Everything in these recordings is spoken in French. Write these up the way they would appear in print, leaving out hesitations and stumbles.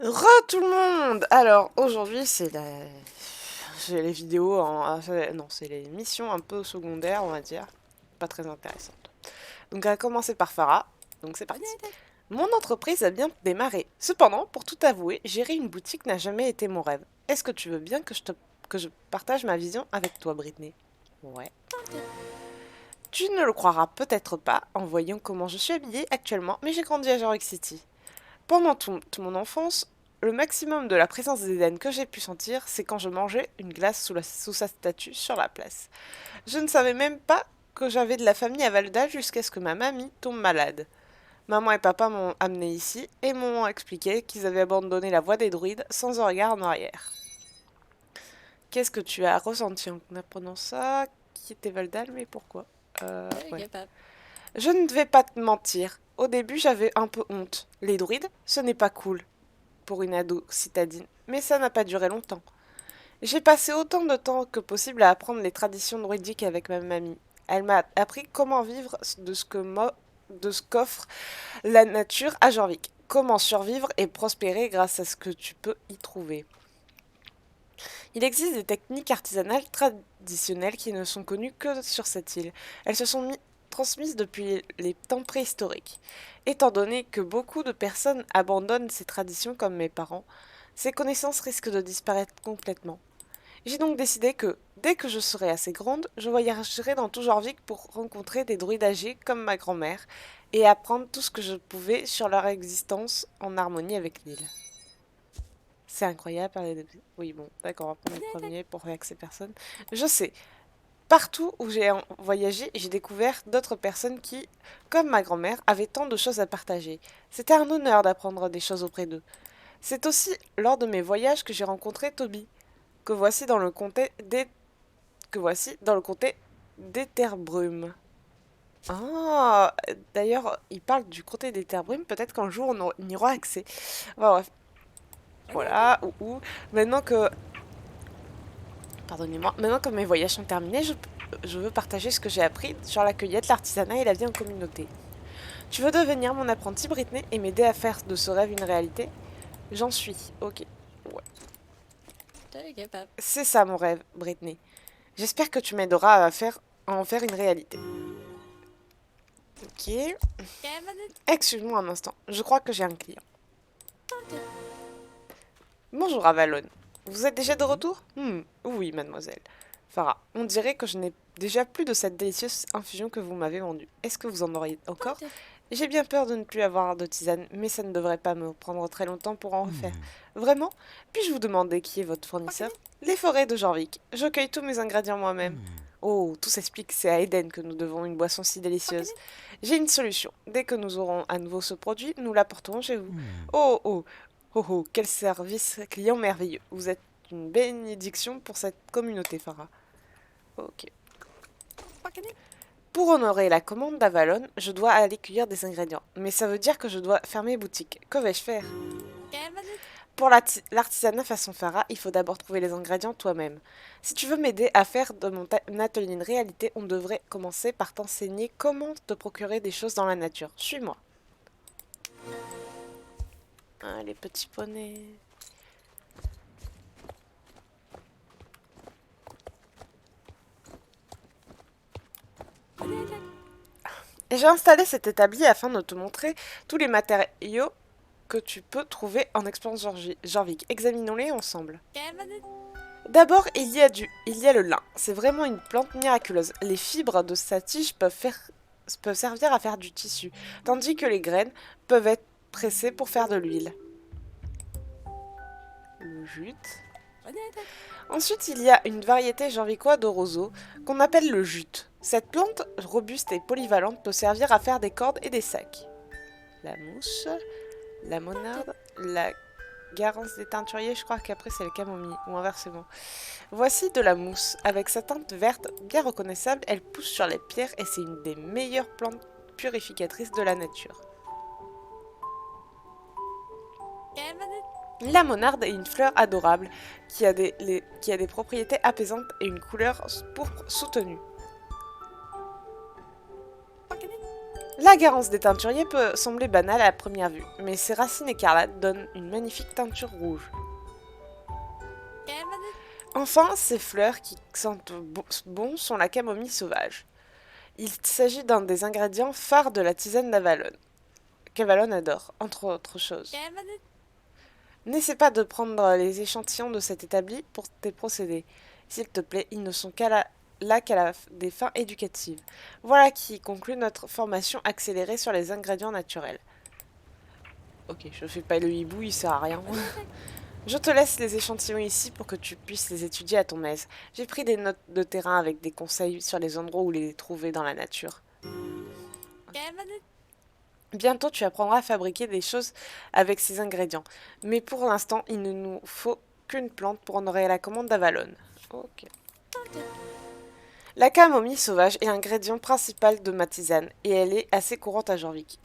Tout le monde! Alors, aujourd'hui, c'est les vidéos non, c'est les missions un peu secondaires, on va dire. Pas très intéressantes. Donc, à commencer par Farah. Donc, c'est parti. Mon entreprise a bien démarré. Cependant, pour tout avouer, gérer une boutique n'a jamais été mon rêve. Est-ce que tu veux bien que je partage ma vision avec toi, Britney? Ouais. Tu ne le croiras peut-être pas en voyant comment je suis habillée actuellement, mais j'ai grandi à York City. Pendant toute mon enfance, le maximum de la présence d'Eden que j'ai pu sentir, c'est quand je mangeais une glace sous sa statue sur la place. Je ne savais même pas que j'avais de la famille à Valda jusqu'à ce que ma mamie tombe malade. Maman et papa m'ont amené ici et m'ont expliqué qu'ils avaient abandonné la voie des druides sans un regard en arrière. Qu'est-ce que tu as ressenti en apprenant ça? Qui était Valdal, mais pourquoi? Ouais. Je ne vais pas te mentir. Au début, j'avais un peu honte. Les druides, ce n'est pas cool pour une ado citadine, mais ça n'a pas duré longtemps. J'ai passé autant de temps que possible à apprendre les traditions druidiques avec ma mamie. Elle m'a appris comment vivre de ce qu'offre la nature à Jorvik. Comment survivre et prospérer grâce à ce que tu peux y trouver. Il existe des techniques artisanales traditionnelles qui ne sont connues que sur cette île. Elles se sont transmises depuis les temps préhistoriques. Étant donné que beaucoup de personnes abandonnent ces traditions comme mes parents, ces connaissances risquent de disparaître complètement. J'ai donc décidé que, dès que je serai assez grande, je voyagerai dans tout Jorvik pour rencontrer des druides âgés comme ma grand-mère et apprendre tout ce que je pouvais sur leur existence en harmonie avec l'île. C'est incroyable. Oui, bon, d'accord, on va prendre le premier pour avec ces personnes. Je sais, partout où j'ai voyagé, j'ai découvert d'autres personnes qui, comme ma grand-mère, avaient tant de choses à partager. C'était un honneur d'apprendre des choses auprès d'eux. C'est aussi lors de mes voyages que j'ai rencontré Toby, que voici dans le comté d'E- que voici dans le comté d'Eterbrum. Ah, d'ailleurs, il parle du comté d'Eterbrum. Peut-être qu'un jour on y aura accès. Enfin, bref, voilà. Maintenant que Pardonnez-moi. Maintenant que mes voyages sont terminés, je veux partager ce que j'ai appris sur la cueillette, l'artisanat et la vie en communauté. Tu veux devenir mon apprenti, Britney, et m'aider à faire de ce rêve une réalité? J'en suis. Ok. Ouais. C'est ça mon rêve, Britney. J'espère que tu m'aideras à en faire une réalité. Ok. Excuse-moi un instant. Je crois que j'ai un client. Bonjour Avalon. Vous êtes déjà de retour? Oui, mademoiselle. Farah, on dirait que je n'ai déjà plus de cette délicieuse infusion que vous m'avez vendue. Est-ce que vous en auriez encore? J'ai bien peur de ne plus avoir de tisane, mais ça ne devrait pas me prendre très longtemps pour en refaire. Vraiment? Puis-je vous demander qui est votre fournisseur? Les forêts de Jorvik. Je cueille tous mes ingrédients moi-même. Oh, tout s'explique, c'est à Eden que nous devons une boisson si délicieuse. J'ai une solution. Dès que nous aurons à nouveau ce produit, nous l'apporterons chez vous. Oh, oh, oh, oh, quel service client merveilleux. Vous êtes une bénédiction pour cette communauté, Farah. Ok. Pour honorer la commande d'Avalon, je dois aller cueillir des ingrédients. Mais ça veut dire que je dois fermer boutique. Que vais-je faire? Pour l'artisanat façon Farah, il faut d'abord trouver les ingrédients toi-même. Si tu veux m'aider à faire de mon atelier une réalité, on devrait commencer par t'enseigner comment te procurer des choses dans la nature. Suis-moi. Ah, les petits poneys. J'ai installé cet établi afin de te montrer tous les matériaux que tu peux trouver en explorant Jorvik. Examinons-les ensemble. D'abord, il y a le lin. C'est vraiment une plante miraculeuse. Les fibres de sa tige peuvent servir à faire du tissu, tandis que les graines peuvent être pressées pour faire de l'huile. Le jute. Ensuite, il y a une variété jorvicois de roseau qu'on appelle le jute. Cette plante robuste et polyvalente peut servir à faire des cordes et des sacs. La mousse, la monarde, la garance des teinturiers, je crois qu'après c'est le camomille, ou inversement. Voici de la mousse. Avec sa teinte verte bien reconnaissable, elle pousse sur les pierres et c'est une des meilleures plantes purificatrices de la nature. La monarde est une fleur adorable qui a des propriétés apaisantes et une couleur pourpre soutenue. La garance des teinturiers peut sembler banale à première vue, mais ses racines écarlates donnent une magnifique teinture rouge. Enfin, ces fleurs qui sentent bon sont la camomille sauvage. Il s'agit d'un des ingrédients phares de la tisane d'Avalon, qu'Avalon adore, entre autres choses. N'essaie pas de prendre les échantillons de cet établi pour tes procédés. S'il te plaît, ils ne sont là qu'à des fins éducatives. Voilà qui conclut notre formation accélérée sur les ingrédients naturels. Ok, je fais pas le hibou, il sert à rien. Je te laisse les échantillons ici pour que tu puisses les étudier à ton aise. J'ai pris des notes de terrain avec des conseils sur les endroits où les trouver dans la nature. Bientôt, tu apprendras à fabriquer des choses avec ces ingrédients. Mais pour l'instant, il ne nous faut qu'une plante pour honorer la commande d'Avalon. Ok. La camomille sauvage est l'ingrédient principal de ma tisane et elle est assez courante à Jorvik.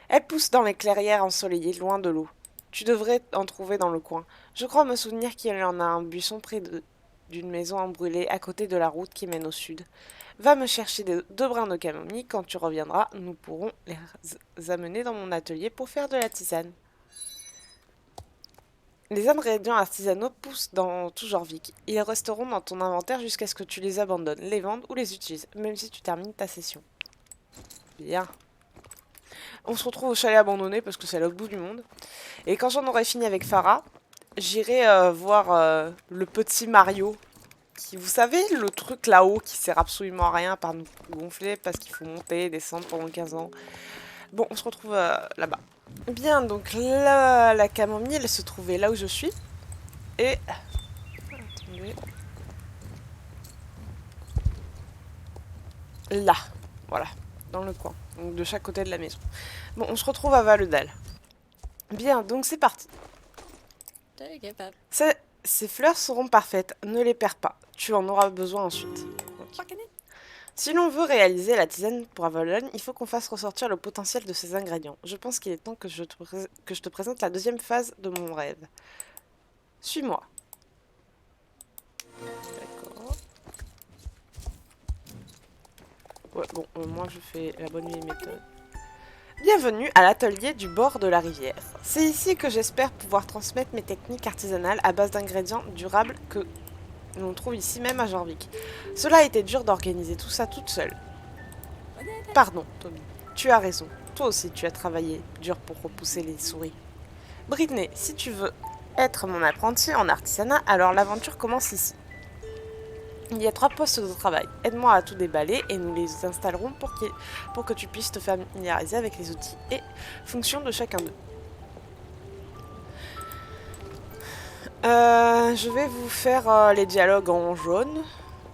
Elle pousse dans les clairières ensoleillées, loin de l'eau. Tu devrais en trouver dans le coin. Je crois me souvenir qu'il y en a un buisson près d'une maison embrûlée à côté de la route qui mène au sud. Va me chercher deux brins de camomille. Quand tu reviendras, nous pourrons les amener dans mon atelier pour faire de la tisane. Les ingrédients artisanaux poussent dans tout Jorvik. Ils resteront dans ton inventaire jusqu'à ce que tu les abandonnes, les vendes ou les utilises, même si tu termines ta session. Bien. On se retrouve au chalet abandonné parce que c'est à l'autre bout du monde. Et quand j'en aurai fini avec Farah, j'irai voir le petit Mario. Vous savez, le truc là-haut qui sert absolument à rien par nous gonfler parce qu'il faut monter et descendre pendant 15 ans. Bon, on se retrouve là-bas. Bien, donc là, la camomille, elle se trouvait là où je suis. Et... Attendez. Là, voilà, dans le coin. Donc de chaque côté de la maison. Bon, on se retrouve à Valedal. Bien, donc c'est parti. Ces fleurs seront parfaites, ne les perds pas. Tu en auras besoin ensuite. Okay. Si l'on veut réaliser la tisane pour Avalon, il faut qu'on fasse ressortir le potentiel de ces ingrédients. Je pense qu'il est temps que je te présente la deuxième phase de mon rêve. Suis-moi. D'accord. Ouais, bon, moi je fais la bonne vieille méthode. Bienvenue à l'atelier du bord de la rivière. C'est ici que j'espère pouvoir transmettre mes techniques artisanales à base d'ingrédients durables que l'on trouve ici même à Jorvik. Cela a été dur d'organiser tout ça toute seule. Pardon, Tommy. Tu as raison. Toi aussi, tu as travaillé dur pour repousser les souris. Britney, si tu veux être mon apprenti en artisanat, alors l'aventure commence ici. Il y a 3 postes de travail. Aide-moi à tout déballer et nous les installerons pour que tu puisses te familiariser avec les outils et fonctions de chacun d'eux. Je vais vous faire les dialogues en jaune,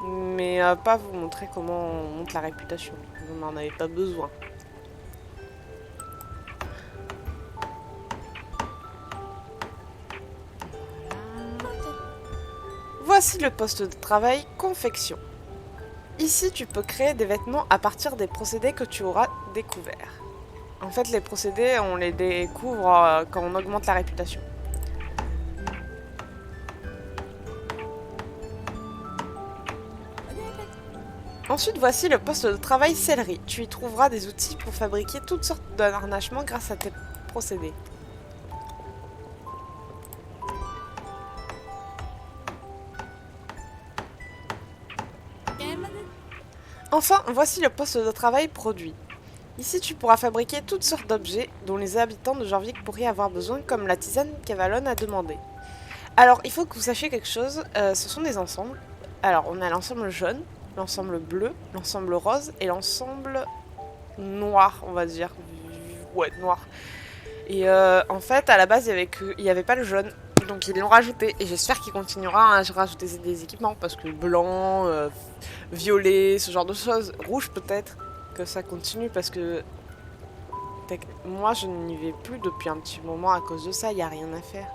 mais pas vous montrer comment on monte la réputation. Vous n'en avez pas besoin. Voici le poste de travail confection. Ici, tu peux créer des vêtements à partir des procédés que tu auras découverts. En fait, les procédés, on les découvre quand on augmente la réputation. Ensuite, voici le poste de travail sellerie. Tu y trouveras des outils pour fabriquer toutes sortes d'harnachements grâce à tes procédés. Enfin, voici le poste de travail produit. Ici, tu pourras fabriquer toutes sortes d'objets dont les habitants de Jorvik pourraient avoir besoin, comme la tisane qu'Avalon a demandé. Alors, il faut que vous sachiez quelque chose, ce sont des ensembles. Alors, on a l'ensemble jaune, l'ensemble bleu, l'ensemble rose et l'ensemble noir, on va dire. Ouais, noir. Et en fait, à la base, il y avait pas le jaune. Donc ils l'ont rajouté et j'espère qu'il continuera à rajouter des équipements parce que blanc, violet, ce genre de choses, rouge peut-être, que ça continue parce que moi je n'y vais plus depuis un petit moment à cause de ça, il n'y a rien à faire.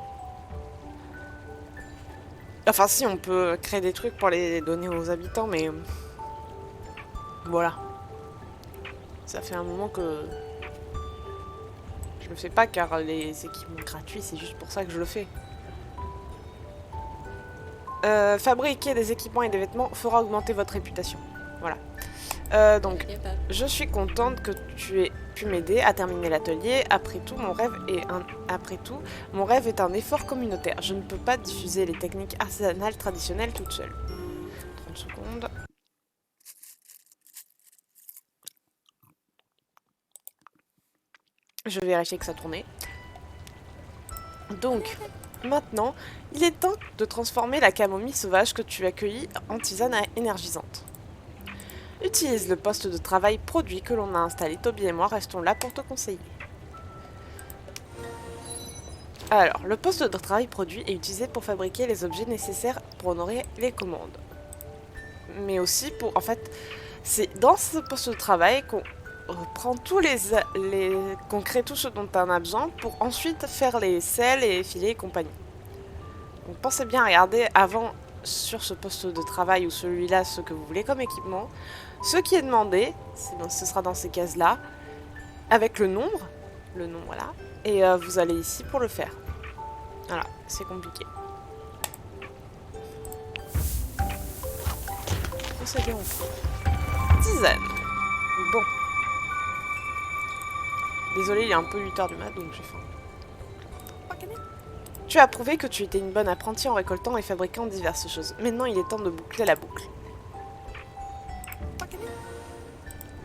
Enfin si, on peut créer des trucs pour les donner aux habitants, mais voilà. Ça fait un moment que je le fais pas car les équipements gratuits, c'est juste pour ça que je le fais. Fabriquer des équipements et des vêtements fera augmenter votre réputation. Voilà. Donc, je suis contente que tu aies pu m'aider à terminer l'atelier. Après tout, mon rêve est un effort communautaire. Je ne peux pas diffuser les techniques artisanales traditionnelles toute seule. 30 secondes. Je vais vérifier que ça tournait. Donc, maintenant, il est temps de transformer la camomille sauvage que tu as cueillie en tisane énergisante. Utilise le poste de travail produit que l'on a installé. Toby et moi restons là pour te conseiller. Alors, le poste de travail produit est utilisé pour fabriquer les objets nécessaires pour honorer les commandes. Mais aussi pour... En fait, c'est dans ce poste de travail qu'on prend qu'on crée tout ce dont on a besoin pour ensuite faire les selles et filets et compagnie. Donc pensez bien à regarder avant sur ce poste de travail ou celui-là ce que vous voulez comme équipement. Ce qui est demandé, ce sera dans ces cases-là, avec le nombre voilà, et vous allez ici pour le faire. Voilà, c'est compliqué. Procédez en tisane. Bon. Désolé, il est un peu 8 h du mat, donc j'ai faim. Tu as prouvé que tu étais une bonne apprentie en récoltant et fabriquant diverses choses. Maintenant, il est temps de boucler la boucle.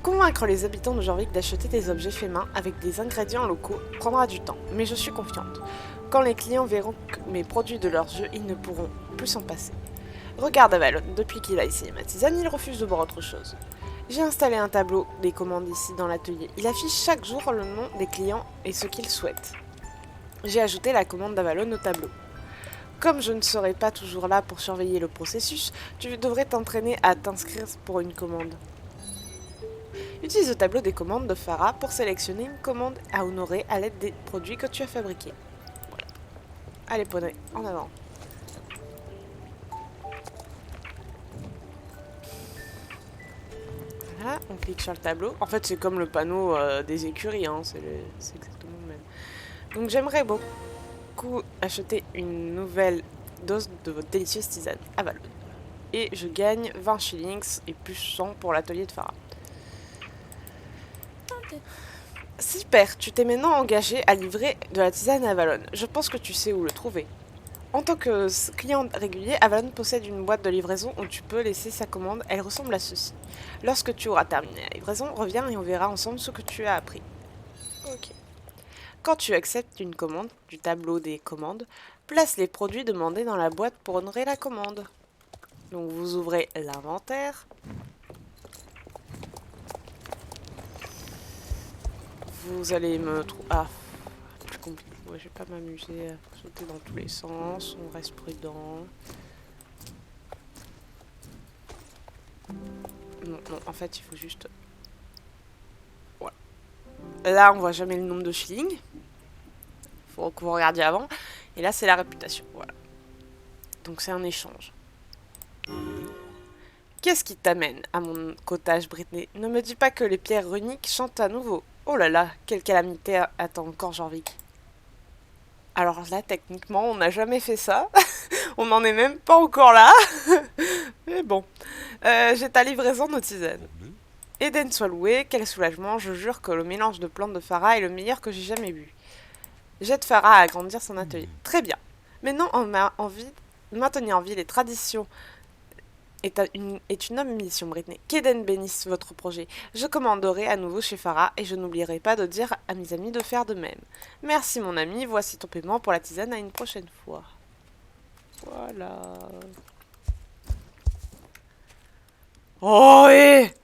Convaincre les habitants de Jorvik d'acheter des objets faits main avec des ingrédients locaux prendra du temps, mais je suis confiante. Quand les clients verront mes produits de leurs yeux, ils ne pourront plus s'en passer. Regarde Avalon, depuis qu'il a essayé ma tisane, il refuse de boire autre chose. J'ai installé un tableau des commandes ici dans l'atelier. Il affiche chaque jour le nom des clients et ce qu'ils souhaitent. J'ai ajouté la commande d'Avalon au tableau. Comme je ne serai pas toujours là pour surveiller le processus, tu devrais t'entraîner à t'inscrire pour une commande. Utilise le tableau des commandes de Farah pour sélectionner une commande à honorer à l'aide des produits que tu as fabriqués. Voilà. Allez poney, en avant. Voilà, on clique sur le tableau. En fait, c'est comme le panneau des écuries, hein, c'est exactement le même. Donc j'aimerais beaucoup acheter une nouvelle dose de votre délicieuse tisane à Avalon. Et je gagne 20 shillings et plus 100 pour l'atelier de Farah. Super, tu t'es maintenant engagé à livrer de la tisane à Avalon. Je pense que tu sais où le trouver. En tant que client régulier, Avalon possède une boîte de livraison où tu peux laisser sa commande. Elle ressemble à ceci. Lorsque tu auras terminé la livraison, reviens et on verra ensemble ce que tu as appris. Ok. Quand tu acceptes une commande du tableau des commandes, place les produits demandés dans la boîte pour honorer la commande. Donc vous ouvrez l'inventaire. Vous allez me trouver... Ah, plus compliqué. Ouais, je vais pas m'amuser à sauter dans tous les sens. On reste prudent. Non, en fait, il faut juste... Voilà. Là, on voit jamais le nombre de shillings. Faut que vous regardiez avant. Et là, c'est la réputation. Voilà. Donc, c'est un échange. Qu'est-ce qui t'amène à mon cottage, Britney? Ne me dis pas que les pierres runiques chantent à nouveau. Oh là là, quelle calamité attend encore Jorvik. Alors là, techniquement, on n'a jamais fait ça. On n'en est même pas encore là. Mais bon. J'ai ta livraison de tisane. Eden soit loué, quel soulagement. Je jure que le mélange de plantes de Farah est le meilleur que j'ai jamais bu. J'aide Farah à agrandir son atelier. Très bien. Maintenant, on a envie de maintenir en vie les traditions est une noble mission, Britney. Qu'Eden bénisse votre projet. Je commanderai à nouveau chez Farah et je n'oublierai pas de dire à mes amis de faire de même. Merci mon ami, voici ton paiement pour la tisane à une prochaine fois. Voilà. Oh et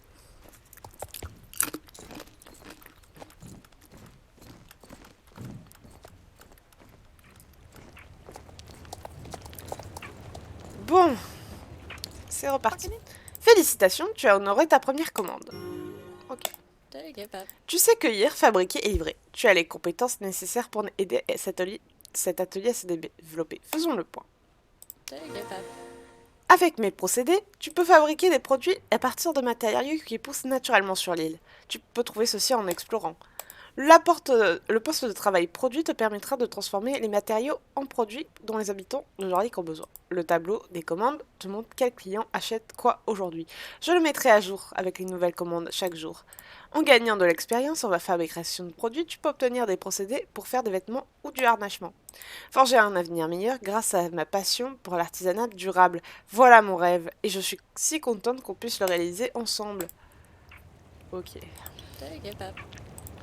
bon, c'est reparti. Félicitations, tu as honoré ta première commande. Ok. Tu sais cueillir, fabriquer et livrer. Tu as les compétences nécessaires pour aider cet atelier à se développer. Faisons le point. Avec mes procédés, tu peux fabriquer des produits à partir de matériaux qui poussent naturellement sur l'île. Tu peux trouver ceci en explorant. Le poste de travail produit te permettra de transformer les matériaux en produits dont les habitants de Jorvik ont besoin. Le tableau des commandes te montre quel client achète quoi aujourd'hui. Je le mettrai à jour avec les nouvelles commandes chaque jour. En gagnant de l'expérience en la fabrication de produits, tu peux obtenir des procédés pour faire des vêtements ou du harnachement. Forger un avenir meilleur grâce à ma passion pour l'artisanat durable. Voilà mon rêve et je suis si contente qu'on puisse le réaliser ensemble. Ok.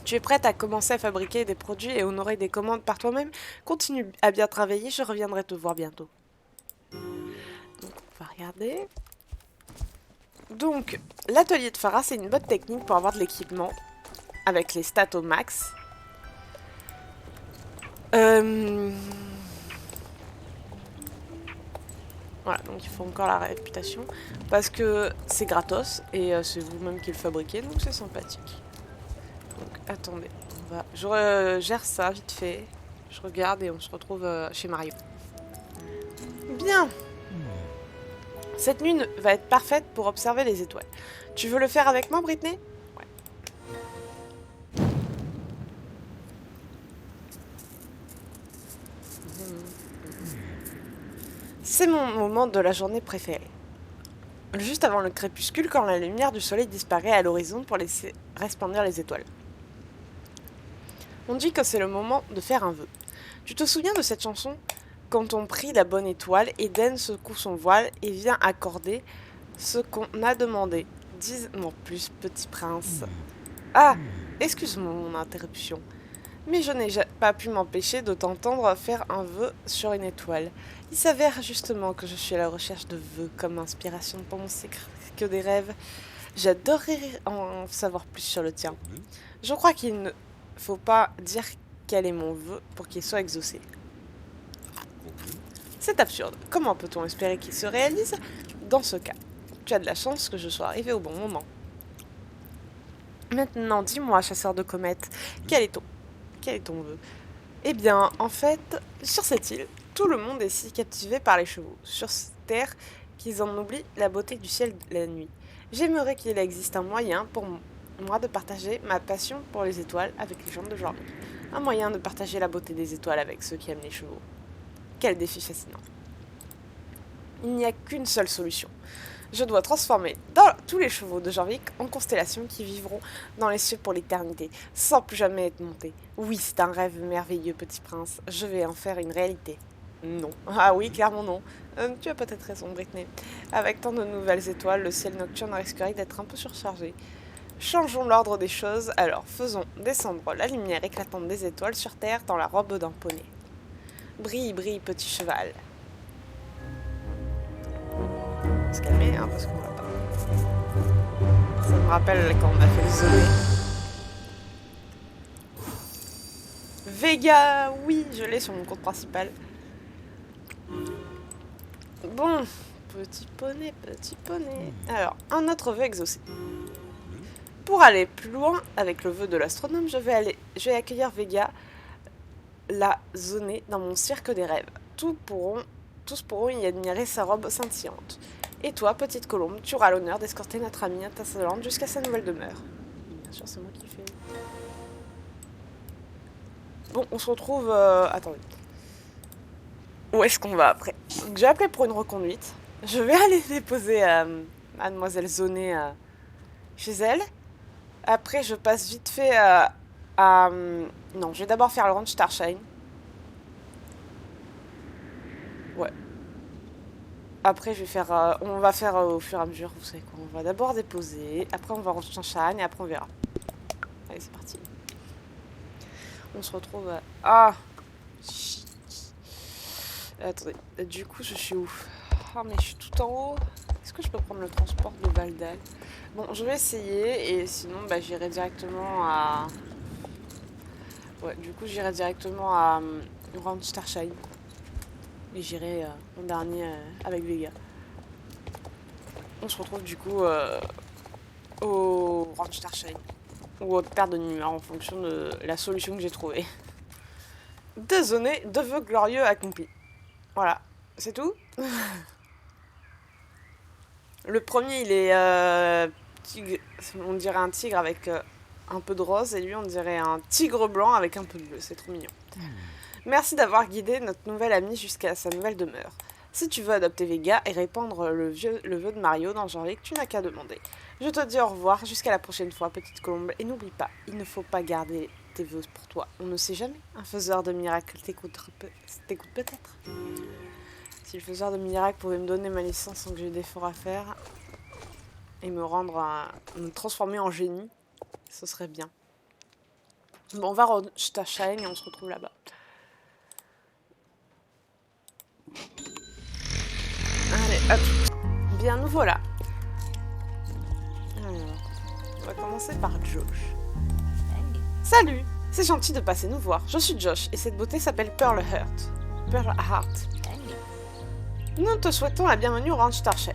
Tu es prête à commencer à fabriquer des produits et honorer des commandes par toi-même? Continue à bien travailler, je reviendrai te voir bientôt. Donc, on va regarder. Donc, l'atelier de Farah, c'est une bonne technique pour avoir de l'équipement avec les stats au max. Voilà, donc il faut encore la réputation parce que c'est gratos et c'est vous-même qui le fabriquez, donc c'est sympathique. Donc, attendez, je gère ça vite fait. Je regarde et on se retrouve chez Mario. Bien. Cette nuit va être parfaite pour observer les étoiles. Tu veux le faire avec moi, Britney? Ouais. C'est mon moment de la journée préféré. Juste avant le crépuscule, quand la lumière du soleil disparaît à l'horizon pour laisser resplendir les étoiles. On dit que c'est le moment de faire un vœu. Tu te souviens de cette chanson? Quand on prie la bonne étoile, Eden secoue son voile et vient accorder ce qu'on a demandé. Dis-moi plus, petit prince. Ah, excuse-moi mon interruption. Mais je n'ai pas pu m'empêcher de t'entendre faire un vœu sur une étoile. Il s'avère justement que je suis à la recherche de vœux comme inspiration pour mon secret que des rêves. J'adorerais en savoir plus sur le tien. Je crois qu'il ne faut pas dire quel est mon vœu pour qu'il soit exaucé. C'est absurde. Comment peut-on espérer qu'il se réalise? Dans ce cas, tu as de la chance que je sois arrivé au bon moment. Maintenant, dis-moi, chasseur de comètes, quel est ton vœu? Eh bien, en fait, sur cette île, tout le monde est si captivé par les chevaux sur Terre qu'ils en oublient la beauté du ciel la nuit. J'aimerais qu'il existe un moyen pour moi de partager ma passion pour les étoiles avec les gens de Jorvik. Un moyen de partager la beauté des étoiles avec ceux qui aiment les chevaux. Quel défi fascinant. Il n'y a qu'une seule solution. Je dois transformer tous les chevaux de Jorvik en constellations qui vivront dans les cieux pour l'éternité, sans plus jamais être montés. Oui, c'est un rêve merveilleux, petit prince. Je vais en faire une réalité. Non. Ah oui, clairement non. Tu as peut-être raison, Britney. Avec tant de nouvelles étoiles, le ciel nocturne risquerait d'être un peu surchargé. Changeons l'ordre des choses, alors faisons descendre la lumière éclatante des étoiles sur Terre dans la robe d'un poney. Brille, brille, petit cheval. On va se calmer, hein, parce qu'on va pas. Ça me rappelle quand on a fait le zoné. Vega, oui, je l'ai sur mon compte principal. Bon, petit poney, petit poney. Alors, un autre vœu exaucé. Pour aller plus loin avec le vœu de l'astronome, je vais accueillir Vega, la zonée, dans mon cirque des rêves. Tous pourront y admirer sa robe scintillante. Et toi, petite colombe, tu auras l'honneur d'escorter notre amie étincelante jusqu'à sa nouvelle demeure. Bien sûr, c'est moi qui fais. Bon, on se retrouve... Attendez. Où est-ce qu'on va après? J'ai appelé pour une reconduite. Je vais aller déposer Mademoiselle Zonée chez elle. Après, je passe vite fait non, je vais d'abord faire le ranch Starshine. Ouais. Après, je vais faire... on va faire au fur et à mesure, vous savez quoi. On va d'abord déposer, après on va ranch Starshine et après on verra. Allez, c'est parti. On se retrouve à... Ah! Attendez, du coup, je suis où? Ah, mais je suis tout en haut. Est-ce que je peux prendre le transport de Valdal? Bon, je vais essayer et sinon, bah, j'irai directement à... Ouais, du coup, j'irai directement à Ranch Starshine. Et j'irai en dernier avec Vega. On se retrouve du coup au Ranch Starshine. Ou au Terre de Nuit, en fonction de la solution que j'ai trouvée. Désolé, 2 vœux glorieux accomplis. Voilà, c'est tout. Le premier, il est tigre, on dirait un tigre avec un peu de rose et lui on dirait un tigre blanc avec un peu de bleu, c'est trop mignon. Merci d'avoir guidé notre nouvelle amie jusqu'à sa nouvelle demeure. Si tu veux adopter Vega et répandre le vœu de Mario dans Jean-Luc, tu n'as qu'à demander. Je te dis au revoir, jusqu'à la prochaine fois, petite colombe, et n'oublie pas, il ne faut pas garder tes vœux pour toi. On ne sait jamais, un faiseur de miracles t'écoute peut-être. Si le faiseur de miracles pouvait me donner ma licence sans que j'ai d'efforts à faire et me transformer en génie, ce serait bien. Bon, on va Rottershine et on se retrouve là-bas. Allez, hop. Bien, nous voilà. Alors, on va commencer par Josh. Salut! C'est gentil de passer nous voir. Je suis Josh et cette beauté s'appelle Pearl Heart. Nous te souhaitons la bienvenue au Ranch Starshine.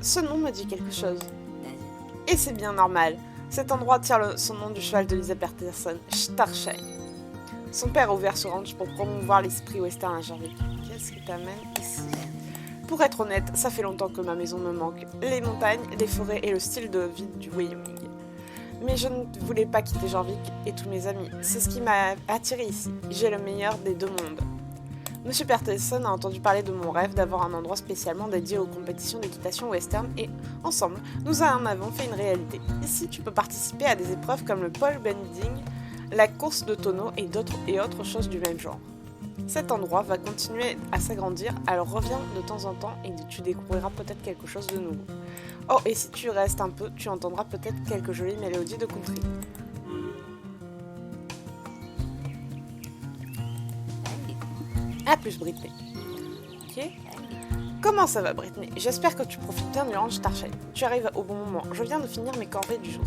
Ce nom me dit quelque chose. Et c'est bien normal. Cet endroit tire son nom du cheval de Lisa Peterson, Starshine. Son père a ouvert ce ranch pour promouvoir l'esprit western à Jersey. Qu'est-ce qui t'amène ici? Pour être honnête, ça fait longtemps que ma maison me manque. Les montagnes, les forêts et le style de vie du Wyoming. Mais je ne voulais pas quitter Jorvik et tous mes amis. C'est ce qui m'a attiré ici. J'ai le meilleur des deux mondes. Monsieur Peterson a entendu parler de mon rêve d'avoir un endroit spécialement dédié aux compétitions d'équitation western et, ensemble, nous en avons fait une réalité. Ici, tu peux participer à des épreuves comme le pole bending, la course de tonneaux et autres choses du même genre. Cet endroit va continuer à s'agrandir, alors reviens de temps en temps et tu découvriras peut-être quelque chose de nouveau. Oh, et si tu restes un peu, tu entendras peut-être quelques jolies mélodies de country. A plus, Britney. Ok. Comment ça va, Britney? J'espère que tu profites bien du ranch Starshine. Tu arrives au bon moment. Je viens de finir mes corvées du jour.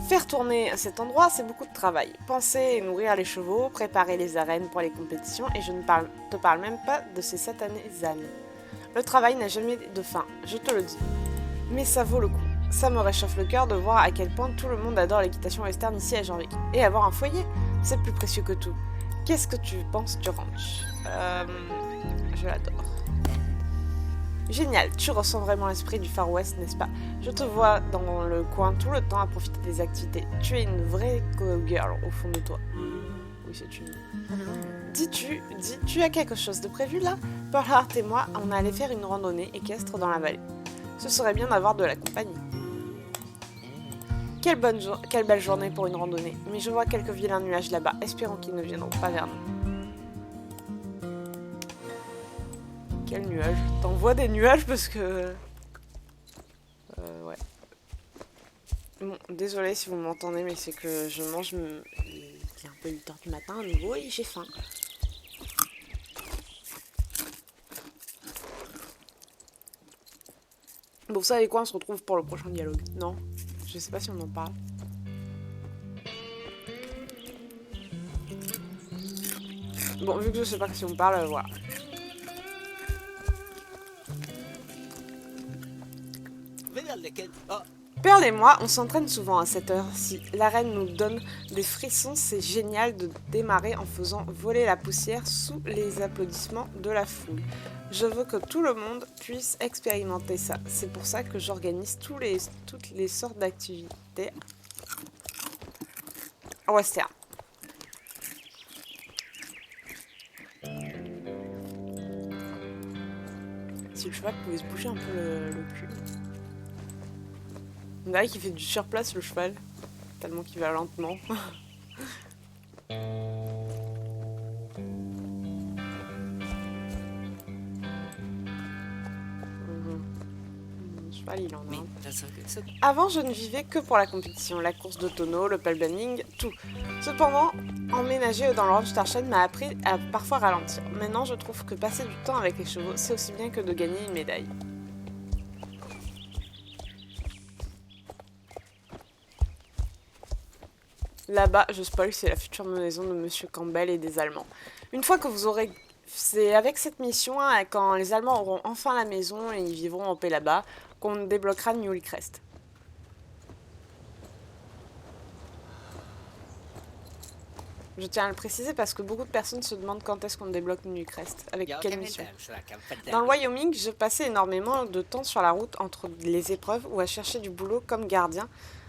Faire tourner cet endroit, c'est beaucoup de travail. Penser et nourrir les chevaux, préparer les arènes pour les compétitions, et je ne te parle même pas de ces satanés ânes. Le travail n'a jamais de fin, je te le dis. Mais ça vaut le coup. Ça me réchauffe le cœur de voir à quel point tout le monde adore l'équitation western ici à Jean-Luc. Et avoir un foyer, c'est plus précieux que tout. Qu'est-ce que tu penses du ranch? Je l'adore. Génial, tu ressens vraiment l'esprit du Far West, n'est-ce pas? Je te vois dans le coin tout le temps à profiter des activités. Tu es une vraie girl au fond de toi. Oui, c'est une... tu as quelque chose de prévu là? Pearl Heart et moi, on allait faire une randonnée équestre dans la vallée. Ce serait bien d'avoir de la compagnie. Quelle belle journée pour une randonnée. Mais je vois quelques vilains nuages là-bas, espérons qu'ils ne viendront pas vers nous. Quel nuage? T'en vois des nuages parce que... ouais. Bon, désolé si vous m'entendez, mais c'est que je mange... Il est un peu 8h du matin à nouveau et j'ai faim. Bon, vous savez quoi, on se retrouve pour le prochain dialogue. Non? Je sais pas si on en parle. Bon, vu que je sais pas si on parle, voilà. Pearl et moi, on s'entraîne souvent à cette heure-ci. La reine nous donne des frissons, c'est génial de démarrer en faisant voler la poussière sous les applaudissements de la foule. Je veux que tout le monde puisse expérimenter ça. C'est pour ça que j'organise toutes les sortes d'activités western. Si le cheval pouvait se bouger un peu le cul. On dirait qu'il fait du surplace le cheval, tellement qu'il va lentement. Le cheval, il en a. Avant, je ne vivais que pour la compétition, la course de tonneau, le pole bending, tout. Cependant, emménager dans le ranch Starshine m'a appris à parfois ralentir. Maintenant, je trouve que passer du temps avec les chevaux, c'est aussi bien que de gagner une médaille. Là-bas, je spoil, c'est la future maison de Monsieur Campbell et des Allemands. Une fois que vous aurez... C'est avec cette mission, hein, quand les Allemands auront enfin la maison et ils vivront en paix là-bas, qu'on débloquera New Hillcrest. Je tiens à le préciser parce que beaucoup de personnes se demandent quand est-ce qu'on débloque New Crest, avec quelle mission. Dans le Wyoming, je passais énormément de temps sur la route entre les épreuves ou à chercher du boulot comme gardien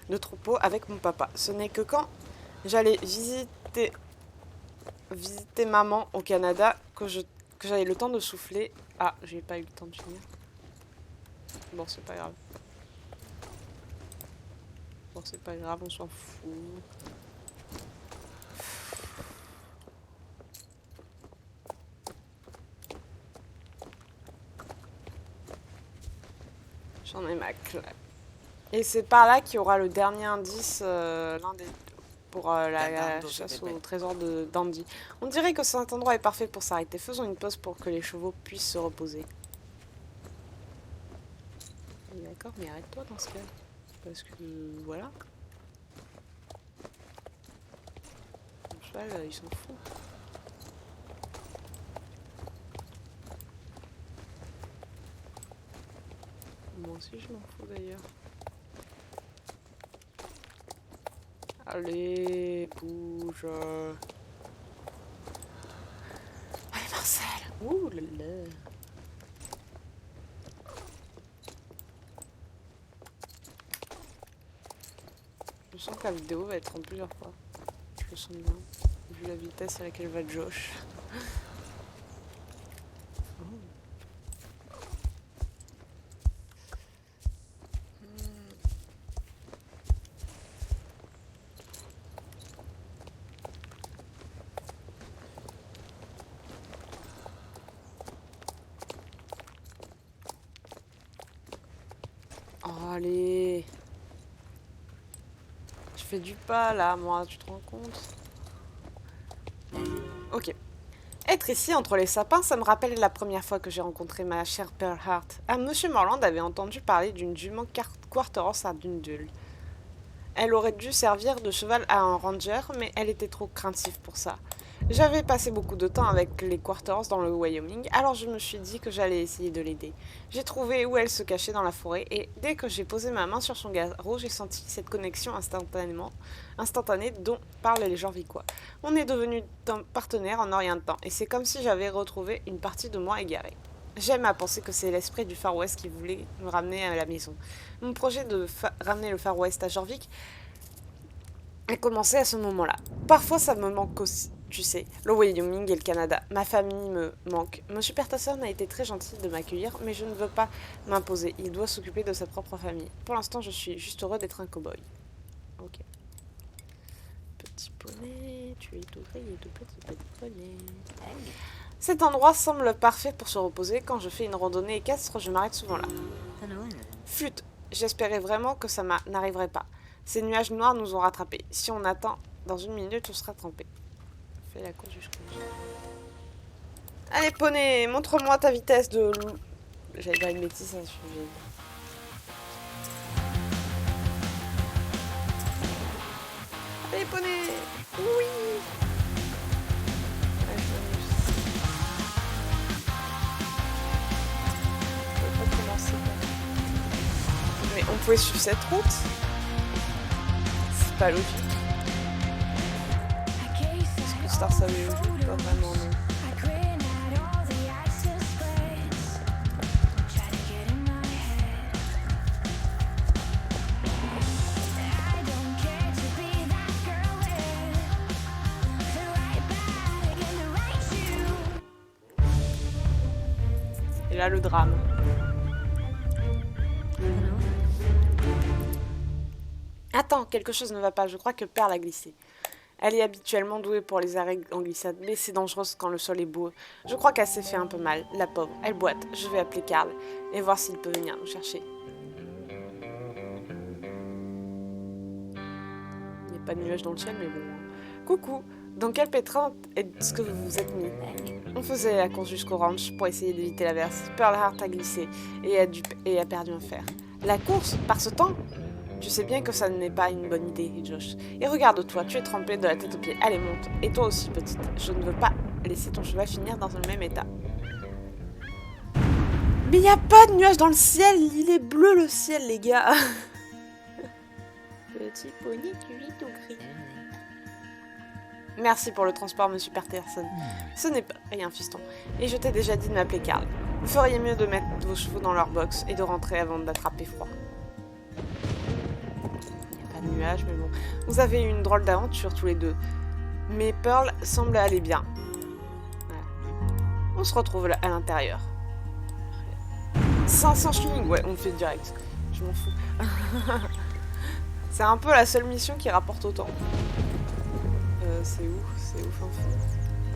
de troupeau avec mon papa. Ce n'est que quand j'allais visiter maman au Canada que j'avais le temps de souffler. Ah, j'ai pas eu le temps de finir. Bon, c'est pas grave. Bon, c'est pas grave, on s'en fout. J'en ai ma claque. Et c'est par là qu'il y aura le dernier indice, l'un des pour la chasse au trésor d'Andy. On dirait que cet endroit est parfait pour s'arrêter. Faisons une pause pour que les chevaux puissent se reposer. D'accord, mais arrête-toi dans ce cas. Parce que voilà. Le cheval, il s'en fout. Moi aussi je m'en fous d'ailleurs. Allez, bouge. Allez Marcel. Ouh là là. Je sens que la vidéo va être en plusieurs fois. Je le sens bien. Vu la vitesse à laquelle va Josh. Oh, allez. Je fais du pas là, moi, tu te rends compte? Ok. Être ici entre les sapins, ça me rappelle la première fois que j'ai rencontré ma chère Pearl Hart. Ah, Monsieur Morland avait entendu parler d'une jument Quarterhouse à Dundul. Elle aurait dû servir de cheval à un ranger, mais elle était trop craintive pour ça. J'avais passé beaucoup de temps avec les Quarters dans le Wyoming, alors je me suis dit que j'allais essayer de l'aider. J'ai trouvé où elle se cachait dans la forêt, et dès que j'ai posé ma main sur son garrot, j'ai senti cette connexion instantanée dont parlent les Jorviquois. On est devenus partenaires en un rien de temps, et c'est comme si j'avais retrouvé une partie de moi égarée. J'aime à penser que c'est l'esprit du Far West qui voulait me ramener à la maison. Mon projet de ramener le Far West à Jorvik a commencé à ce moment-là. Parfois, ça me manque aussi, tu sais, le Wyoming et le Canada. Ma famille me manque. Monsieur Patterson a été très gentil de m'accueillir, mais je ne veux pas m'imposer. Il doit s'occuper de sa propre famille. Pour l'instant, je suis juste heureux d'être un cow-boy. Ok. Petit poney, tu es tout grillé de petit poney. Cet endroit semble parfait pour se reposer. Quand je fais une randonnée équestre, je m'arrête souvent là. Flûte, j'espérais vraiment que ça n'arriverait pas. Ces nuages noirs nous ont rattrapés. Si on attend, dans une minute, on sera trempé. Fais la course jusqu'au bout. Allez, poney, montre-moi ta vitesse de loup. J'allais dire une bêtise, ça suffit. Allez, poney. Oui. Mais on pouvait suivre cette route? C'est pas logique. Est-ce que Star savait logique? Pas vraiment, non. Et là, le drame. Attends, quelque chose ne va pas, je crois que Pearl a glissé. Elle est habituellement douée pour les arrêts en glissade, mais c'est dangereux quand le sol est boueux. Je crois qu'elle s'est fait un peu mal, la pauvre. Elle boite, je vais appeler Carl et voir s'il peut venir nous chercher. Il n'y a pas de nuages dans le ciel, mais bon. Coucou, dans quel pétrin est-ce que vous vous êtes mis? On faisait la course jusqu'au ranch pour essayer d'éviter l'averse. Pearl Hart a glissé et a perdu un fer. La course? Par ce temps? Tu sais bien que ça n'est pas une bonne idée, Josh. Et regarde-toi, tu es trempé de la tête aux pieds. Allez, monte. Et toi aussi, petite. Je ne veux pas laisser ton cheval finir dans le même état. Mais il n'y a pas de nuages dans le ciel. Il est bleu, le ciel, les gars. Petit poney, tu vis tout gris. Merci pour le transport, monsieur Peterson. Ce n'est pas rien, fiston. Et je t'ai déjà dit de m'appeler Carl. Vous feriez mieux de mettre vos chevaux dans leur box et de rentrer avant d'attraper froid. Il n'y a pas de nuages, mais bon. Vous avez eu une drôle d'aventure tous les deux. Mais Pearl semble aller bien. Voilà. On se retrouve là, à l'intérieur. 500 shillings, ouais, on le fait direct. Je m'en fous. C'est un peu la seule mission qui rapporte autant. C'est où? C'est où fin fond?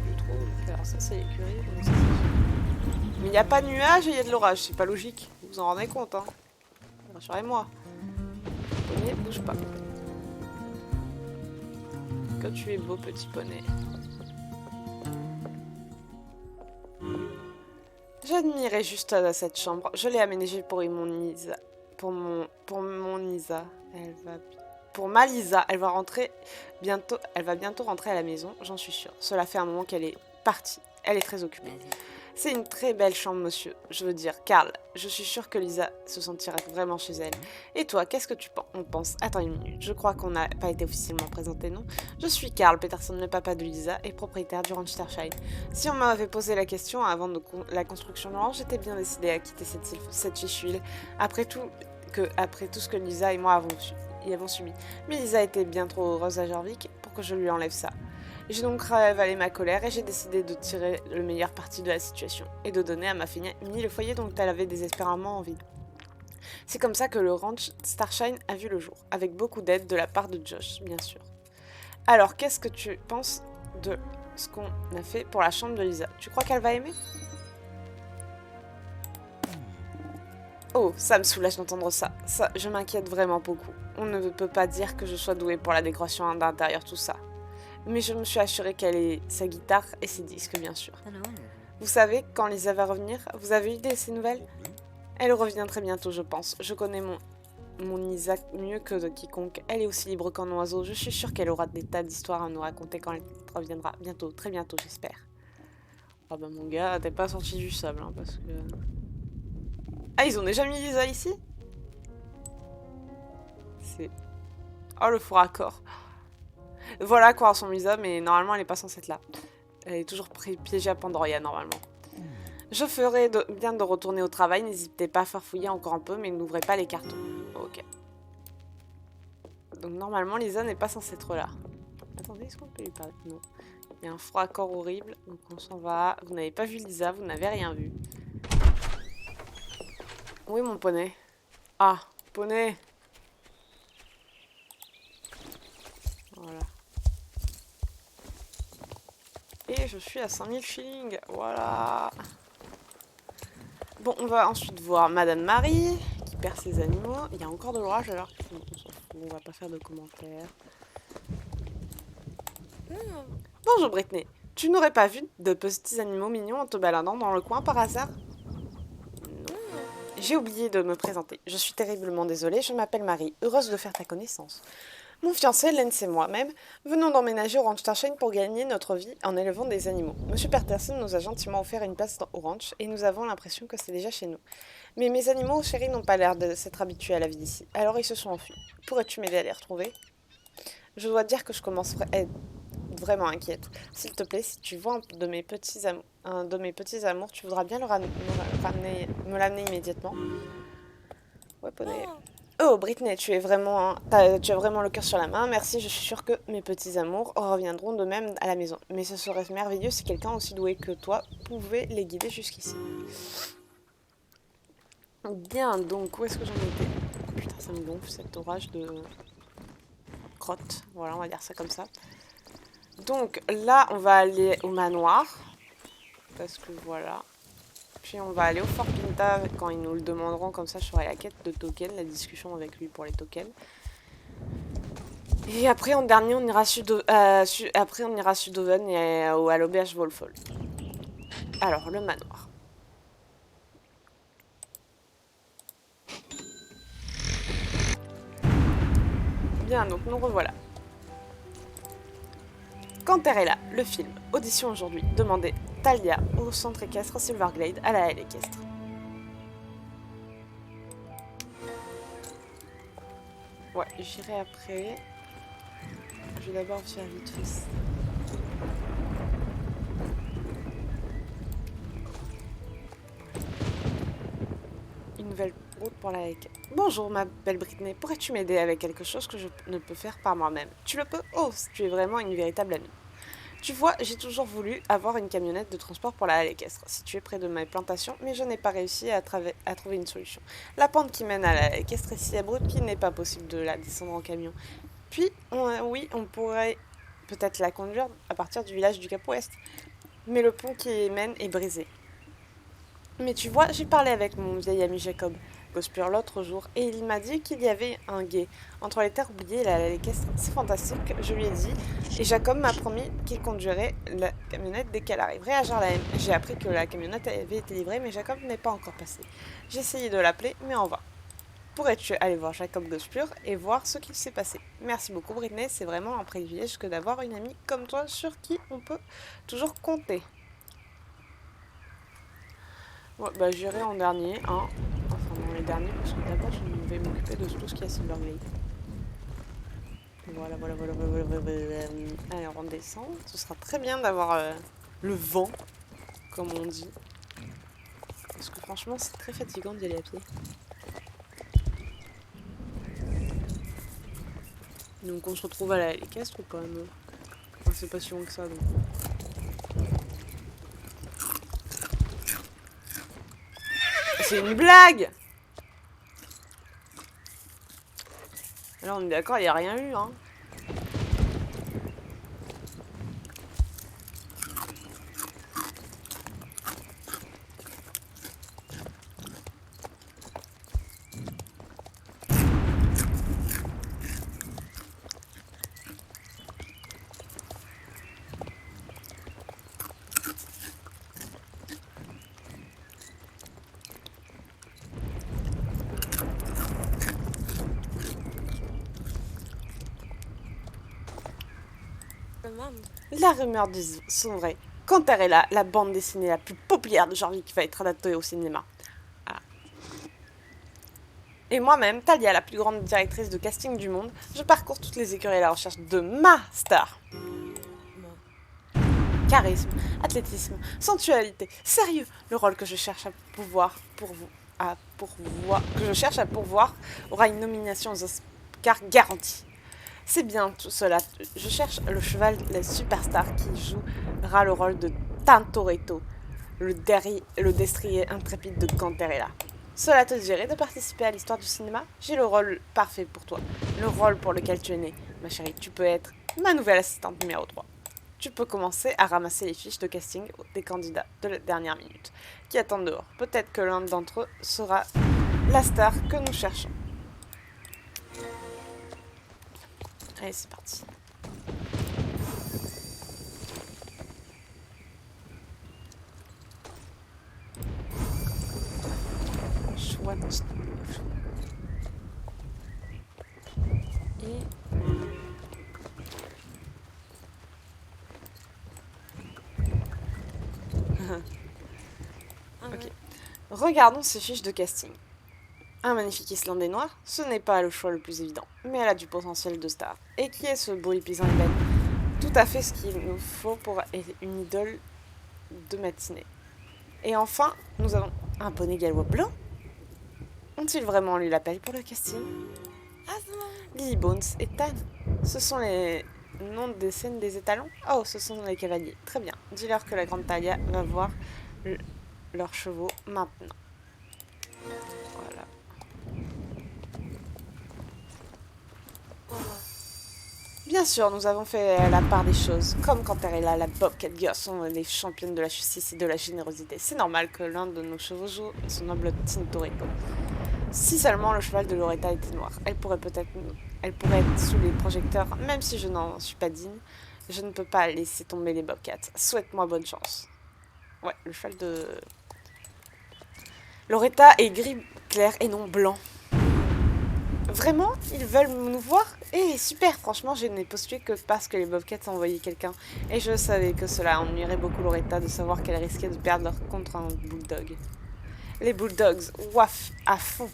Je trouve. Alors ça c'est l'écurie. Mais il n'y a pas de nuages et il y a de l'orage. C'est pas logique. Vous vous en rendez compte, hein? Rassurez-moi. Poney, bouge pas. Que tu es beau, petit poney. J'admirais juste cette chambre. Je l'ai aménagée pour mon Isa. Pour mon Isa. Pour ma Lisa, elle va bientôt rentrer à la maison, j'en suis sûre. Cela fait un moment qu'elle est partie. Elle est très occupée. C'est une très belle chambre, monsieur. Je veux dire, Carl, je suis sûre que Lisa se sentira vraiment chez elle. Et toi, qu'est-ce que tu penses? Attends une minute, je crois qu'on n'a pas été officiellement présenté, non? Je suis Carl Peterson, le papa de Lisa, et propriétaire du ranch Starshine. Si on m'avait posé la question avant la construction de ranch, j'étais bien décidée à quitter cette fichue île. Après tout ce que Lisa et moi avons subi. Mais Lisa était bien trop heureuse à Jorvik pour que je lui enlève ça. J'ai donc ravalé ma colère et j'ai décidé de tirer le meilleur parti de la situation et de donner à ma famille le foyer dont elle avait désespérément envie. C'est comme ça que le ranch Starshine a vu le jour, avec beaucoup d'aide de la part de Josh, bien sûr. Alors, qu'est-ce que tu penses de ce qu'on a fait pour la chambre de Lisa? Tu crois qu'elle va aimer? Oh, ça me soulage d'entendre ça. Ça, je m'inquiète vraiment beaucoup. On ne peut pas dire que je sois douée pour la décoration d'intérieur, tout ça. Mais je me suis assurée qu'elle ait sa guitare et ses disques, bien sûr. Vous savez, quand Lisa va revenir, vous avez eu ses nouvelles? Elle revient très bientôt, je pense. Je connais mon Isaac mieux que quiconque. Elle est aussi libre qu'un oiseau. Je suis sûre qu'elle aura des tas d'histoires à nous raconter quand elle reviendra. Bientôt, très bientôt, j'espère. Oh bah mon gars, t'es pas sorti du sable, hein, parce que... Ah, ils ont déjà mis Lisa ici? C'est... Oh, le faux raccord. Voilà à quoi ressemble Lisa, mais normalement elle n'est pas censée être là. Elle est toujours piégée à Pandoria, normalement. Je ferai bien de retourner au travail, n'hésitez pas à farfouiller encore un peu, mais n'ouvrez pas les cartons. Ok. Donc normalement Lisa n'est pas censée être là. Attendez, est-ce qu'on peut lui parler? Non. Il y a un froid accord horrible, donc on s'en va. Vous n'avez pas vu Lisa, vous n'avez rien vu. Oui mon poney. Ah, poney. Voilà. Et je suis à 5000 shillings. Voilà. Bon, on va ensuite voir Madame Marie, qui perd ses animaux. Il y a encore de l'orage alors qu'on s'en fout, on va pas faire de commentaires. Bonjour Britney. Tu n'aurais pas vu de petits animaux mignons en te baladant dans le coin par hasard? Non. J'ai oublié de me présenter. Je suis terriblement désolée, je m'appelle Marie. Heureuse de faire ta connaissance. Mon fiancé, Lance et moi-même, venons d'emménager au ranch Starshine pour gagner notre vie en élevant des animaux. Monsieur Peterson nous a gentiment offert une place au ranch et nous avons l'impression que c'est déjà chez nous. Mais mes animaux chéris n'ont pas l'air de s'être habitués à la vie d'ici, alors ils se sont enfuis. Pourrais-tu m'aider à les retrouver? Je dois dire que je commence à être vraiment inquiète. S'il te plaît, si tu vois un de mes petits amours, tu voudras bien me l'amener immédiatement. Ouais, poney. Oh, Britney, tu as vraiment le cœur sur la main. Merci, je suis sûre que mes petits amours reviendront de même à la maison. Mais ce serait merveilleux si quelqu'un aussi doué que toi pouvait les guider jusqu'ici. Bien, donc, où est-ce que j'en étais? Putain, ça me gonfle, cet orage de crotte. Voilà, on va dire ça comme ça. Donc, là, on va aller au manoir. Parce que voilà... Puis on va aller au Fort Pinta quand ils nous le demanderont, comme ça je ferai la quête de token, la discussion avec lui pour les tokens. Et après en dernier on ira à Sudoven et à l'auberge Wolfall. Alors le manoir. Bien, donc nous revoilà. Canterella, le film. Audition aujourd'hui. Demandez Talia au centre équestre Silverglade à la halle équestre. Ouais, j'irai après. Je vais d'abord faire vite fait. Route pour la lake. Bonjour ma belle Britney, pourrais-tu m'aider avec quelque chose que je ne peux faire par moi-même? Tu le peux? Oh, tu es vraiment une véritable amie. Tu vois, j'ai toujours voulu avoir une camionnette de transport pour la halle équestre, située près de mes plantations, mais je n'ai pas réussi à trouver une solution. La pente qui mène à la halle équestre est si abrupte qu'il n'est pas possible de la descendre en camion. Puis, oui, on pourrait peut-être la conduire à partir du village du Cap-Ouest, mais le pont qui y mène est brisé. Mais tu vois, j'ai parlé avec mon vieil ami Jacob Gospur l'autre jour et il m'a dit qu'il y avait un gué entre les terres oubliées et la halle équestre. C'est fantastique, je lui ai dit, et Jacob m'a promis qu'il conduirait la camionnette dès qu'elle arriverait à Jarlahem. J'ai appris que la camionnette avait été livrée, mais Jacob n'est pas encore passé. J'ai essayé de l'appeler, mais en vain. Pourrais-tu aller voir Jacob Gospur et voir ce qu'il s'est passé? Merci beaucoup Britney, c'est vraiment un privilège que d'avoir une amie comme toi sur qui on peut toujours compter. Ouais, bah j'irai en dernier, hein. Enfin dans les derniers, parce que d'abord je vais m'occuper de tout ce qu'il y a Silverglade. Voilà. Allez, on descend. Ce sera très bien d'avoir le vent, comme on dit. Parce que franchement, c'est très fatigant d'y aller à pied. Donc on se retrouve à l'équestre ou pas? Non. Enfin, c'est pas si long que ça, donc. C'est une blague! Alors on est d'accord, il n'y a rien eu, hein. La rumeur dit sont vraies. Cantarella, la bande dessinée la plus populaire de Jorvik, va être adaptée au cinéma. Ah. Et moi-même, Talia, la plus grande directrice de casting du monde, je parcours toutes les écuries à la recherche de ma star. Charisme, athlétisme, sensualité, sérieux, le rôle que je cherche à que je cherche à pourvoir aura une nomination aux Oscars garantie. C'est bien tout cela. Je cherche le cheval, la superstar qui jouera le rôle de Tintoretto, le destrier intrépide de Cantarella. Cela te dirait de participer à l'histoire du cinéma? J'ai le rôle parfait pour toi, le rôle pour lequel tu es né. Ma chérie, tu peux être ma nouvelle assistante numéro 3. Tu peux commencer à ramasser les fiches de casting des candidats de la dernière minute qui attendent dehors. Peut-être que l'un d'entre eux sera la star que nous cherchons. Allez, c'est parti. Chouette. Et... ok. Regardons ces fiches de casting. Un magnifique Islandais noir, ce n'est pas le choix le plus évident, mais elle a du potentiel de star. Et qui est ce beau épisan Ben? Tout à fait ce qu'il nous faut pour une idole de matinée. Et enfin, nous avons un poney gallois blanc. Ont-ils vraiment lu l'appel pour le casting? Lily Bones et Tan, ce sont les noms des scènes des étalons? Oh, ce sont les cavaliers. Très bien. Dis-leur que la grande Talia va voir leurs chevaux maintenant. Voilà. Bien sûr, nous avons fait la part des choses. Comme Cantarella, la Bobcat Girl sont les championnes de la justice et de la générosité. C'est normal que l'un de nos chevaux joue son noble Tintoretto. Si seulement le cheval de Loretta était noir, elle pourrait être sous les projecteurs, même si je n'en suis pas digne. Je ne peux pas laisser tomber les Bobcats. Souhaite-moi bonne chance. Ouais, le cheval de Loretta est gris clair et non blanc. Vraiment? Ils veulent nous voir? Eh, super! Franchement, je n'ai postulé que parce que les Bobcats ont envoyé quelqu'un. Et je savais que cela ennuierait beaucoup Loretta de savoir qu'elle risquait de perdre contre un bulldog. Les bulldogs, waf, à fond.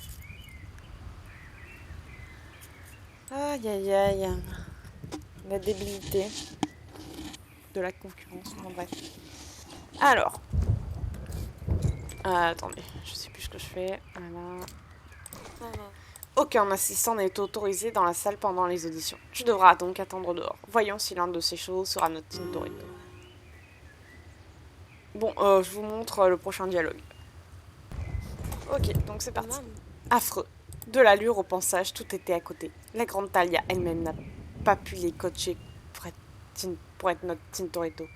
Aïe aïe aïe. La débilité de la concurrence. Bon, bref. Alors. Attendez, je sais plus ce que je fais. Voilà. Aucun assistant n'est autorisé dans la salle pendant les auditions. Tu devras donc attendre dehors. Voyons si l'un de ces chevaux sera notre Tintorito. Bon, je vous montre le prochain dialogue. Ok, donc c'est parti. Affreux. De l'allure au pensage, tout était à côté. La grande Talia elle-même n'a pas pu les coacher pour être notre Tintorito.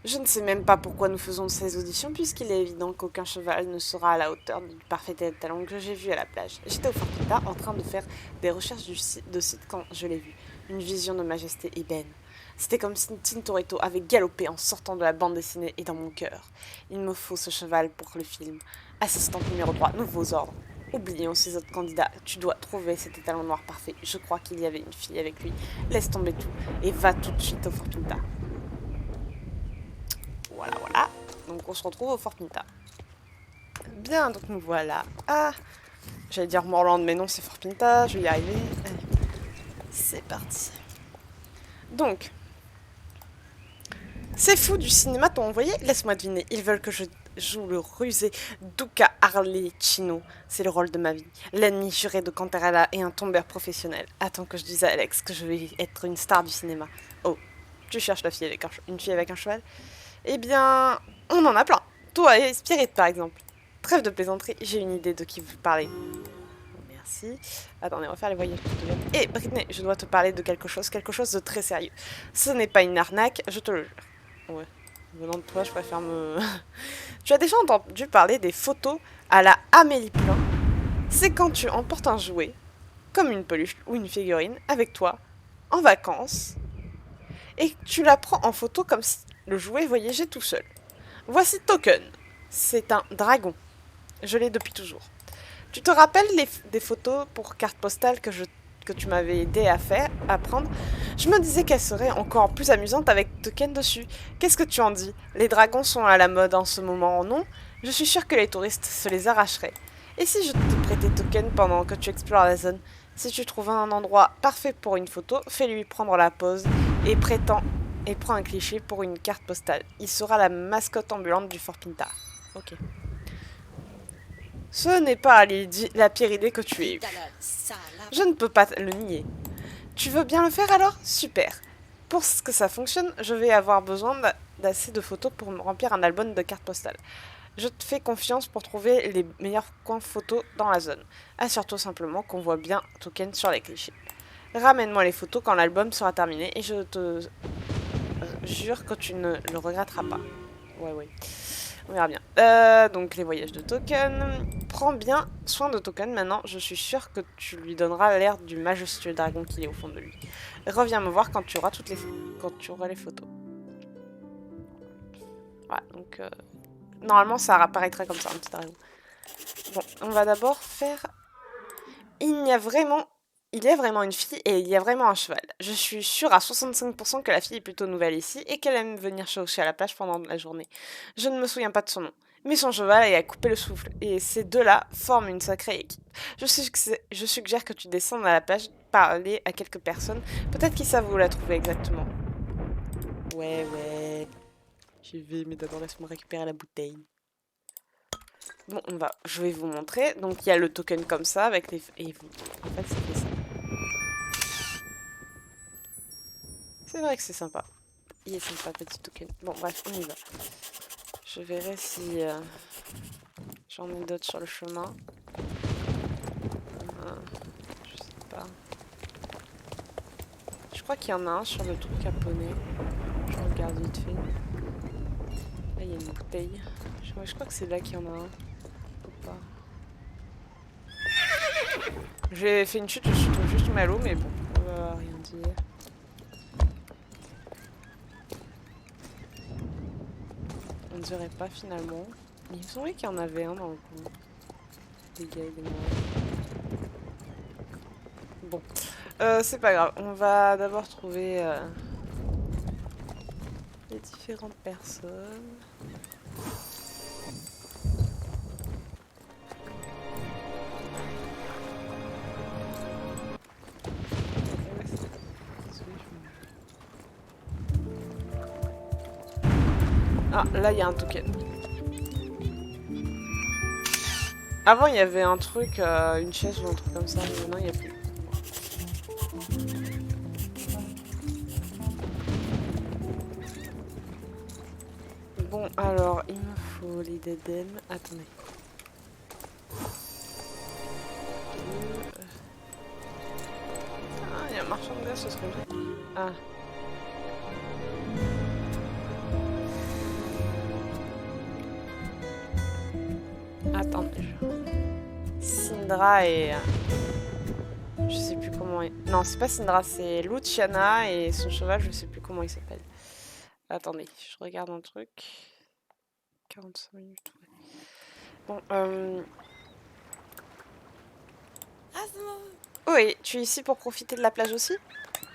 Je ne sais même pas pourquoi nous faisons ces auditions, puisqu'il est évident qu'aucun cheval ne sera à la hauteur du parfait talent que j'ai vu à la plage. J'étais au Fort Pinta en train de faire des recherches de site quand je l'ai vu. Une vision de majesté ébène. C'était comme si Tintorito avait galopé en sortant de la bande dessinée et dans mon cœur. Il me faut ce cheval pour le film. Assistante numéro 3, nouveaux ordres. Oublions ces autres candidats. Tu dois trouver cet étalon noir parfait. Je crois qu'il y avait une fille avec lui. Laisse tomber tout et va tout de suite au Fort Pinta. Voilà, voilà. Donc on se retrouve au Fort Pinta. Bien, donc nous voilà. Ah, j'allais dire Morland, mais non, c'est Fort Pinta. Je vais y arriver. Allez. C'est parti. Donc, ces fous du cinéma t'ont envoyé? Laisse-moi deviner. Ils veulent que je joue le rusé Duca Arlecchino. C'est le rôle de ma vie. L'ennemi juré de Cantarella et un tombeur professionnel. Attends que je dise à Alex que je vais être une star du cinéma. Oh, tu cherches la fille avec une fille avec un cheval? Eh bien, on en a plein. Toi et Spirit, par exemple. Trêve de plaisanterie, j'ai une idée de qui vous parlez. Merci. Attendez, on va faire les voyages. Eh, Britney, je dois te parler de quelque chose de très sérieux. Ce n'est pas une arnaque, je te le jure. Ouais, venant de toi, je préfère me... Tu as déjà entendu parler des photos à la Amélie Poulain? C'est quand tu emportes un jouet, comme une peluche ou une figurine, avec toi, en vacances, et tu la prends en photo comme si le jouet voyageait tout seul. Voici Token. C'est un dragon. Je l'ai depuis toujours. Tu te rappelles des photos pour carte postale que tu m'avais aidé à prendre? Je me disais qu'elles seraient encore plus amusantes avec Token dessus. Qu'est-ce que tu en dis? Les dragons sont à la mode en ce moment, non? Je suis sûre que les touristes se les arracheraient. Et si je te prêtais Token pendant que tu explores la zone? Si tu trouves un endroit parfait pour une photo, fais-lui prendre la pose et prends un cliché pour une carte postale. Il sera la mascotte ambulante du Fort Pinta. Ok. Ce n'est pas la pire idée que tu aies eue. Je ne peux pas le nier. Tu veux bien le faire alors? Super. Pour que ça fonctionne, je vais avoir besoin d'assez de photos pour me remplir un album de cartes postales. Je te fais confiance pour trouver les meilleurs coins photos dans la zone. Assure-toi simplement qu'on voit bien Token sur les clichés. Ramène-moi les photos quand l'album sera terminé et je te jure que tu ne le regretteras pas. Ouais. On verra bien. Donc les voyages de Token. Prends bien soin de Token maintenant. Je suis sûre que tu lui donneras l'air du majestueux dragon qu'il est au fond de lui. Reviens me voir quand tu auras les photos. Voilà, donc normalement ça apparaîtra comme ça, un petit dragon. Bon, on va d'abord faire... Il y a vraiment une fille et il y a vraiment un cheval. Je suis sûre à 65% que la fille est plutôt nouvelle ici et qu'elle aime venir chaucher à la plage pendant la journée. Je ne me souviens pas de son nom, mais son cheval est à couper le souffle et ces deux-là forment une sacrée équipe. Je suggère que tu descendes à la plage, parler à quelques personnes, peut-être qu'ils savent où la trouver exactement. Ouais. J'y vais, mais d'abord laisse-moi récupérer la bouteille. Bon, je vais vous montrer. Donc, il y a le token comme ça, avec les... Et vous... En fait, ça fait ça. C'est vrai que c'est sympa. Il est sympa, petit token. Bon, bref, on y va. Je verrai si j'en ai d'autres sur le chemin. Je sais pas. Je crois qu'il y en a un sur le truc japonais. Je regarde vite fait. Là, il y a une bouteille. Je crois que c'est là qu'il y en a un. Ou pas. J'ai fait une chute, je suis juste mal à l'eau, mais bon, on va rien dire. On ne dirait pas finalement. Il me semblait qu'il y en avait un dans le coin. Des gars et des moi. Bon, c'est pas grave. On va d'abord trouver les différentes personnes. Ah, là il y a un token. Avant, il y avait un truc, une chaise ou un truc comme ça, mais maintenant, il n'y a plus. Bon, alors, il me faut les d'Éden. Attendez. Ah, il y a un marchand de glace, ce serait bien. Ah. Attendez. Syndra et... je sais plus comment il... Non, c'est pas Syndra, c'est Luciana et son cheval, je sais plus comment il s'appelle. Attendez, je regarde un truc. 45 minutes. Ouais. Bon, oui, tu es ici pour profiter de la plage aussi?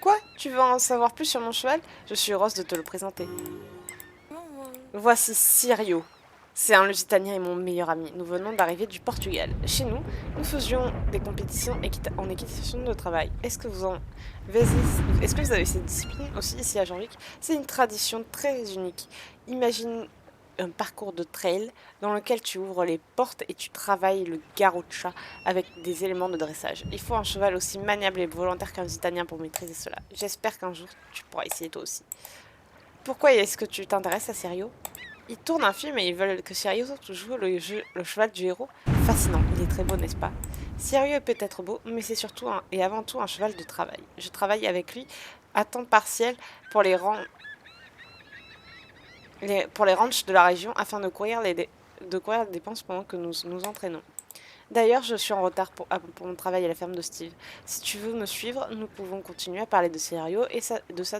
Quoi? Tu veux en savoir plus sur mon cheval? Je suis heureuse de te le présenter. Voici Sirio. C'est un Lusitanien et mon meilleur ami. Nous venons d'arriver du Portugal. Chez nous, nous faisions des compétitions en équitation de travail. Est-ce que vous avez cette discipline aussi ici à Jean-Luc? C'est une tradition très unique. Imagine un parcours de trail dans lequel tu ouvres les portes et tu travailles le garrot de chat avec des éléments de dressage. Il faut un cheval aussi maniable et volontaire qu'un Lusitanien pour maîtriser cela. J'espère qu'un jour tu pourras essayer toi aussi. Pourquoi est-ce que tu t'intéresses à Sirio? Ils tournent un film et ils veulent que Sirio joue le cheval du héros. Fascinant, il est très beau, n'est-ce pas? Sirio est peut-être beau, mais c'est surtout et avant tout un cheval de travail. Je travaille avec lui à temps partiel pour pour les ranchs de la région afin de courir les dépenses pendant que nous nous entraînons. D'ailleurs, je suis en retard pour mon travail à la ferme de Steve. Si tu veux me suivre, nous pouvons continuer à parler de Sirio et de sa